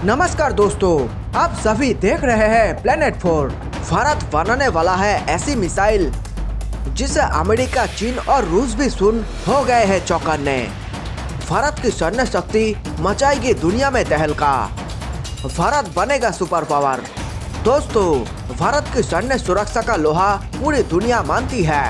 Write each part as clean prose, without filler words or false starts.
नमस्कार दोस्तों, आप सभी देख रहे हैं प्लेनेट 4। भारत बनाने वाला है ऐसी मिसाइल जिसे अमेरिका, चीन और रूस भी सुन हो गए हैं चौंकन्ने। भारत की सैन्य शक्ति मचाएगी दुनिया में तहलका। भारत बनेगा सुपर पावर। दोस्तों, भारत की सैन्य सुरक्षा का लोहा पूरी दुनिया मानती है।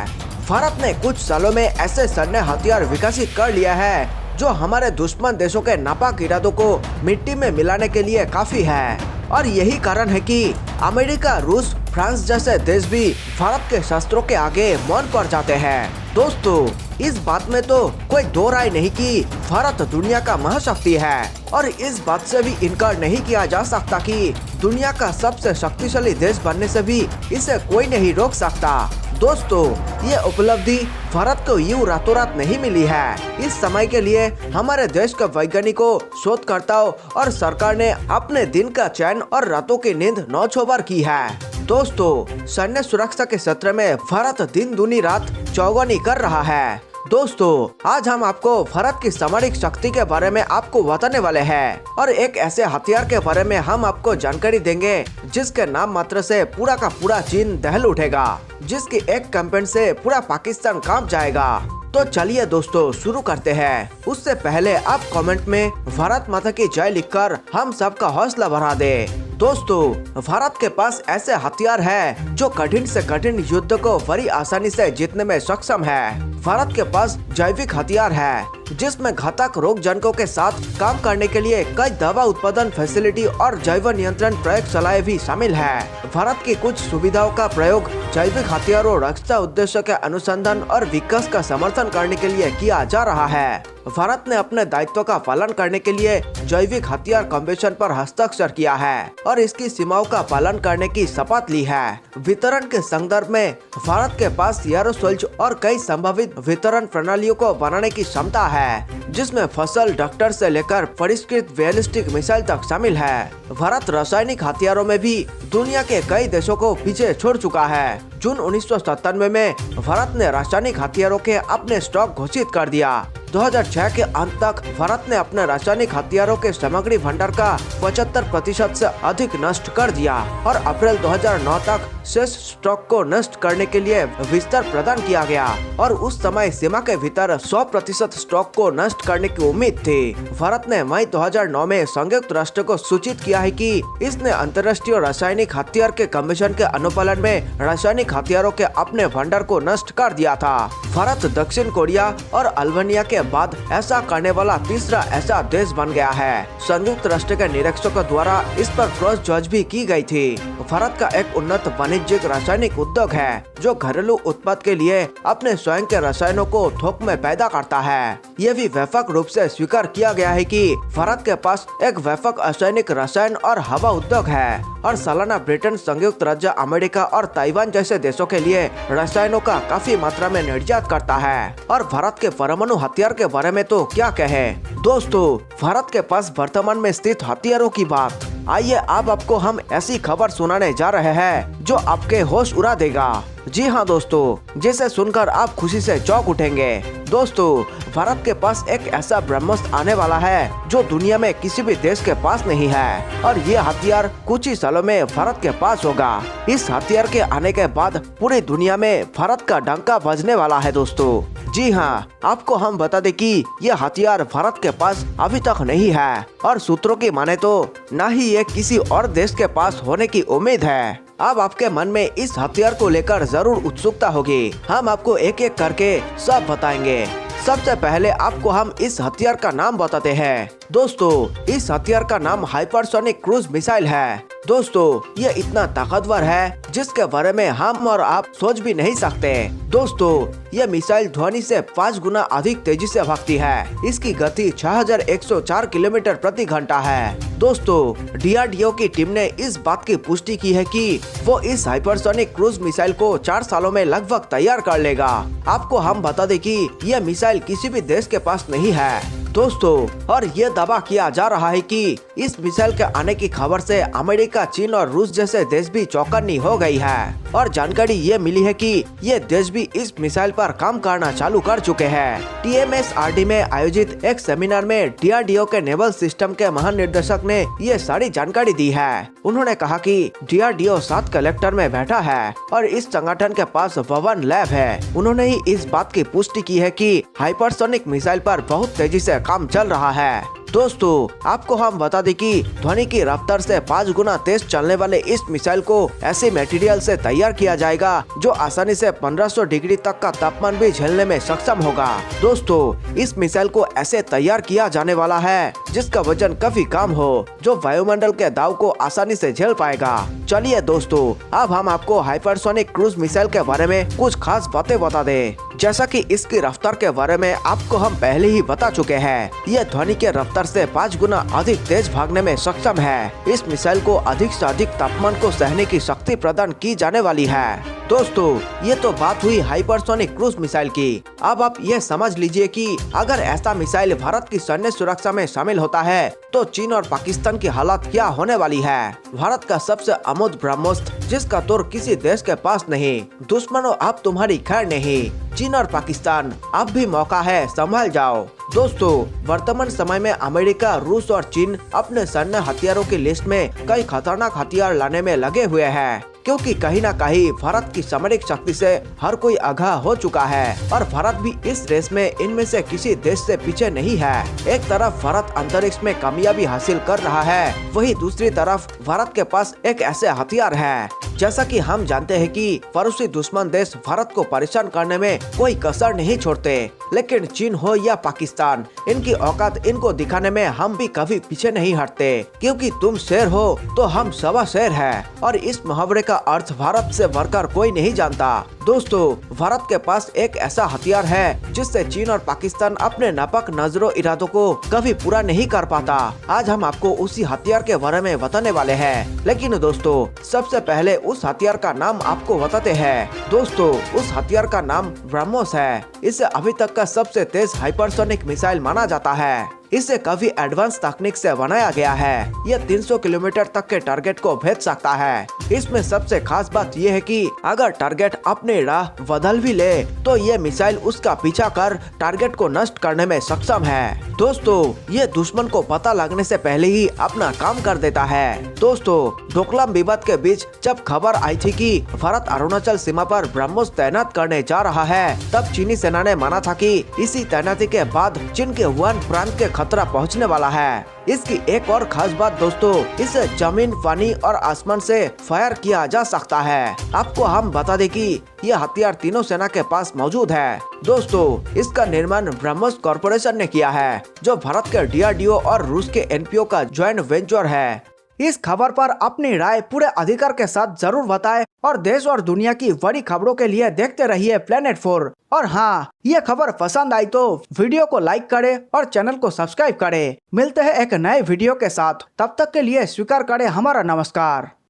भारत ने कुछ सालों में ऐसे सैन्य हथियार विकसित कर लिया है जो हमारे दुश्मन देशों के नापाक इरादों को मिट्टी में मिलाने के लिए काफी है। और यही कारण है कि अमेरिका, रूस, फ्रांस जैसे देश भी भारत के शस्त्रों के आगे मौन पड़ जाते हैं। दोस्तों, इस बात में तो कोई दो राय नहीं कि भारत दुनिया का महाशक्ति है और इस बात से भी इनकार नहीं किया जा सकता कि दुनिया का सबसे शक्तिशाली देश बनने से भी इसे कोई नहीं रोक सकता। दोस्तों, ये उपलब्धि भारत को यूं रातों रात नहीं मिली है। इस समय के लिए हमारे देश के वैज्ञानिकों, शोधकर्ताओं और सरकार ने अपने दिन का चैन और रातों की नींद नौछावर की है। दोस्तों, सैन्य सुरक्षा के क्षेत्र में भारत दिन दूनी रात चौगुनी कर रहा है। दोस्तों, आज हम आपको भारत की सामरिक शक्ति के बारे में आपको बताने वाले हैं और एक ऐसे हथियार के बारे में हम आपको जानकारी देंगे जिसके नाम मात्र से पूरा का पूरा चीन दहल उठेगा, जिसकी एक कैंपेन से पूरा पाकिस्तान कांप जाएगा। तो चलिए दोस्तों, शुरू करते हैं। उससे पहले आप कमेंट में भारत माता की जय लिखकर हम सबका हौसला बढ़ा दे। दोस्तों, भारत के पास ऐसे हथियार है जो कठिन से कठिन युद्ध को बड़ी आसानी से जीतने में सक्षम है। भारत के पास जैविक हथियार है जिसमें घातक रोगजनकों के साथ काम करने के लिए कई दवा उत्पादन फैसिलिटी और जैव नियंत्रण प्रयोगशालाएं भी शामिल है। भारत की कुछ सुविधाओं का प्रयोग जैविक हथियारों रक्षा उद्देश्य के अनुसंधान और विकास का समर्थन करने के लिए किया जा रहा है। भारत ने अपने दायित्व का पालन करने के लिए जैविक हथियार कन्वेंशन पर हस्ताक्षर किया है और इसकी सीमाओं का पालन करने की शपथ ली है। वितरण के संदर्भ में भारत के पास एरोसोल्स और कई संभावित वितरण प्रणालियों को बनाने की क्षमता है, जिसमें फसल डॉक्टर से लेकर परिष्कृत बैलिस्टिक मिसाइल तक शामिल है। भारत रासायनिक हथियारों में भी दुनिया के कई देशों को पीछे छोड़ चुका है। जून 1997 में भारत ने रासायनिक हथियारों के अपने स्टॉक घोषित कर दिया। 2006 के अंत तक भारत ने अपने रासायनिक हथियारों के सामग्री भंडार का 75% से अधिक नष्ट कर दिया और अप्रैल 2009 तक शेष स्टॉक को नष्ट करने के लिए विस्तार प्रदान किया गया और उस समय सीमा के भीतर 100% स्टॉक को नष्ट करने की उम्मीद थी। भारत ने मई 2009 में संयुक्त राष्ट्र को सूचित किया है कि इसने अंतर्राष्ट्रीय रासायनिक हथियार के कमीशन के अनुपालन में रासायनिक हथियारों के अपने भंडार को नष्ट कर दिया था। भारत दक्षिण कोरिया और अल्बानिया के बाद ऐसा करने वाला तीसरा ऐसा देश बन गया है। संयुक्त राष्ट्र के निरीक्षकों द्वारा इस पर क्रॉस जज भी की गई थी। भारत का एक उन्नत वाणिज्यिक रासायनिक उद्योग है जो घरेलू उत्पाद के लिए अपने स्वयं के रसायनों को थोक में पैदा करता है। ये भी व्यापक रूप से स्वीकार किया गया है कि भारत के पास एक व्यापक रासायनिक रसायन और हवा उद्योग है और सालाना ब्रिटेन, संयुक्त राज्य अमेरिका और ताइवान जैसे देशों के लिए रसायनों का काफी मात्रा में निर्यात करता है। और भारत के परमाणु हथियार के बारे में तो क्या कहे। दोस्तों, भारत के पास वर्तमान में स्थित हथियारों की बात। आइए अब आपको हम ऐसी खबर सुनाने जा रहे हैं जो आपके होश उड़ा देगा। जी हाँ दोस्तों, जिसे सुनकर आप खुशी से चौंक उठेंगे। दोस्तों, भारत के पास एक ऐसा ब्रह्मास्त्र आने वाला है जो दुनिया में किसी भी देश के पास नहीं है और ये हथियार कुछ ही सालों में भारत के पास होगा। इस हथियार के आने के बाद पूरी दुनिया में भारत का डंका बजने वाला है। दोस्तों, जी हाँ, आपको हम बता दें कि ये हथियार भारत के पास अभी तक नहीं है और सूत्रों की माने तो न ही ये किसी और देश के पास होने की उम्मीद है। अब आपके मन में इस हथियार को लेकर जरूर उत्सुकता होगी। हम आपको एक एक करके सब बताएंगे। सबसे पहले आपको हम इस हथियार का नाम बताते हैं। दोस्तों, इस हथियार का नाम हाइपरसोनिक क्रूज मिसाइल है। दोस्तों, ये इतना ताकतवर है जिसके बारे में हम और आप सोच भी नहीं सकते। दोस्तों, ये मिसाइल ध्वनि से 5 गुना अधिक तेजी से भागती है। इसकी गति 6104 किलोमीटर प्रति घंटा है। दोस्तों, डीआरडीओ की टीम ने इस बात की पुष्टि की है कि वो इस हाइपरसोनिक क्रूज मिसाइल को 4 सालों में लगभग तैयार कर लेगा। आपको हम बता दें कि यह मिसाइल किसी भी देश के पास नहीं है। दोस्तों, और ये दावा किया जा रहा है कि इस मिसाइल के आने की खबर से अमेरिका, चीन और रूस जैसे देश भी चौकन्नी हो गई है और जानकारी ये मिली है कि ये देश भी इस मिसाइल पर काम करना चालू कर चुके हैं। TMSRD में आयोजित एक सेमिनार में DRDO के नेवल सिस्टम के महानिदेशक ने ये सारी जानकारी दी है। उन्होंने कहा कि DRDO 7 कलेक्टर में बैठा है और इस संगठन के पास 52 लैब है। उन्होंने ही इस बात की पुष्टि की है कि हाइपरसोनिक मिसाइल पर बहुत तेजी से काम चल रहा है। दोस्तों, आपको हम बता दें कि ध्वनि की रफ्तार से 5 गुना तेज चलने वाले इस मिसाइल को ऐसे मटेरियल से तैयार किया जाएगा जो आसानी से 1500 डिग्री तक का तापमान भी झेलने में सक्षम होगा। दोस्तों, इस मिसाइल को ऐसे तैयार किया जाने वाला है जिसका वजन काफी कम हो, जो वायुमंडल के दाव को आसानी से झेल पाएगा। चलिए दोस्तों, अब हम आपको हाइपरसोनिक क्रूज मिसाइल के बारे में कुछ खास बातें बता दें। जैसा कि इसकी रफ्तार के बारे में आपको हम पहले ही बता चुके हैं। यह ध्वनि के रफ्तार से 5 गुना अधिक तेज भागने में सक्षम है। इस मिसाइल को अधिक से अधिक तापमान को सहने की शक्ति प्रदान की जाने वाली है। दोस्तों, ये तो बात हुई हाइपरसोनिक क्रूज मिसाइल की। अब आप ये समझ लीजिए कि अगर ऐसा मिसाइल भारत की सैन्य सुरक्षा में शामिल होता है तो चीन और पाकिस्तान की हालत क्या होने वाली है। भारत का सबसे अमोघ ब्रह्मोस्त्र जिसका तोड़ किसी देश के पास नहीं। दुश्मनों, अब तुम्हारी खैर नहीं। चीन और पाकिस्तान, अब भी मौका है, संभल जाओ। दोस्तों, वर्तमान समय में अमेरिका, रूस और चीन अपने सैन्य हथियारों की लिस्ट में कई खतरनाक हथियार लाने में लगे हुए हैं, क्योंकि कहीं न कहीं भारत की सामरिक शक्ति से हर कोई आगाह हो चुका है और भारत भी इस रेस में इनमें से किसी देश से पीछे नहीं है। एक तरफ भारत अंतरिक्ष में कामयाबी हासिल कर रहा है, वही दूसरी तरफ भारत के पास एक ऐसे हथियार है। जैसा कि हम जानते हैं कि पड़ोसी दुश्मन देश भारत को परेशान करने में कोई कसर नहीं छोड़ते, लेकिन चीन हो या पाकिस्तान, इनकी औकात इनको दिखाने में हम भी कभी पीछे नहीं हटते, क्योंकि तुम शेर हो तो हम सवा शेर है। और इस मुहावरे का अर्थ भारत से बढ़कर कोई नहीं जानता। दोस्तों, भारत के पास एक ऐसा हथियार है जिससे चीन और पाकिस्तान अपने नापाक नजरों इरादों को कभी पूरा नहीं कर पाता। आज हम आपको उसी हथियार के बारे में बताने वाले हैं, लेकिन दोस्तों, सबसे पहले उस हथियार का नाम आपको बताते हैं। दोस्तों, उस हथियार का नाम ब्रह्मोस है। इसे अभी तक का सबसे तेज हाइपरसोनिक मिसाइल माना जाता है। इसे काफी एडवांस तकनीक से बनाया गया है। यह 300 किलोमीटर तक के टारगेट को भेद सकता है। इसमें सबसे खास बात यह है कि अगर टारगेट अपनी राह बदल भी ले तो ये मिसाइल उसका पीछा कर टारगेट को नष्ट करने में सक्षम है। दोस्तों, ये दुश्मन को पता लगने से पहले ही अपना काम कर देता है। दोस्तों, डोकलाम विवाद के बीच जब खबर आई थी कि भारत अरुणाचल सीमा पर ब्रह्मोस तैनात करने जा रहा है, तब चीनी सेना ने माना था कि इसी तैनाती के बाद चीन के वुहान प्रांत के खतरा पहुंचने वाला है। इसकी एक और खास बात दोस्तों, इसे जमीन, पानी और आसमान से फायर किया जा सकता है। आपको हम बता दें कि यह हथियार तीनों सेना के पास मौजूद है। दोस्तों, इसका निर्माण ब्रह्मोस कॉर्पोरेशन ने किया है, जो भारत के DRDO और रूस के NPO का ज्वाइंट वेंचर है। इस खबर पर अपनी राय पूरे अधिकार के साथ जरूर बताएं और देश और दुनिया की बड़ी खबरों के लिए देखते रहिए Planet 4। और हाँ, ये खबर पसंद आई तो वीडियो को लाइक करें और चैनल को सब्सक्राइब करें। मिलते हैं एक नए वीडियो के साथ, तब तक के लिए स्वीकार करें हमारा नमस्कार।